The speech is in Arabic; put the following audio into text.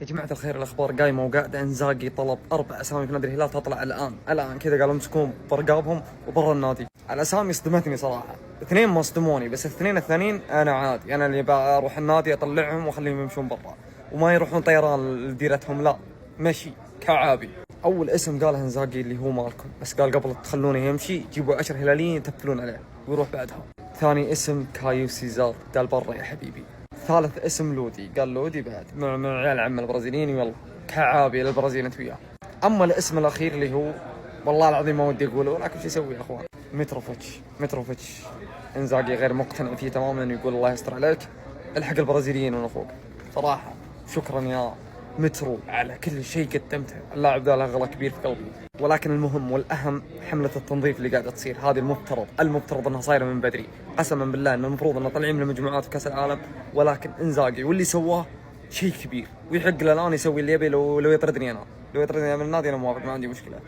يا جماعة الخير، الأخبار قايمة وقاعدة. إنزاغي طلب 4 أسامي في نادي الهلال تطلع الآن كذا، قالوا امسكون برقابهم وبرا النادي. الأسامي صدمتني صراحة، 2 ما صدموني، بس الاثنين الثانيين أنا عادي، أنا اللي بروح النادي أطلعهم وأخليهم يمشون برا وما يروحون طيران لديرتهم، لا مشي كعابي. أول اسم قاله إنزاغي اللي هو مالكم، بس قال قبل تخلونه يمشي جيبوا 10 هلاليين يتفلون عليه ويروح بعدها. ثاني اسم كايو سيزار، قال برا يا حبيبي. ثالث اسم لودي، قال لودي بعد من عيال عم البرازيليين، يلا كعابي للبرازيل انت وياه. اما الاسم الاخير اللي هو والله العظيم ما ودي اقوله، ولكن شو اسوي يا اخوان، متروفيتش. انزاغي غير مقتنع فيه تماما، يقول الله يستر عليك، الحق البرازيليين وانا فوق. صراحه شكرا يا مترو على كل شيء قدمته، اللاعب ذا له غلا كبير في قلبي. ولكن المهم والاهم حمله التنظيف اللي قاعده تصير هذه، المفترض انها صايره من بدري. قسما بالله انه المفروض انه طالعين من المجموعات في كاس العالم، ولكن انزاغي واللي سواه شيء كبير، ويحق له الان يسوي اللي يبي. لو يطردني انا، من النادي انا موافق، ما عندي مشكله.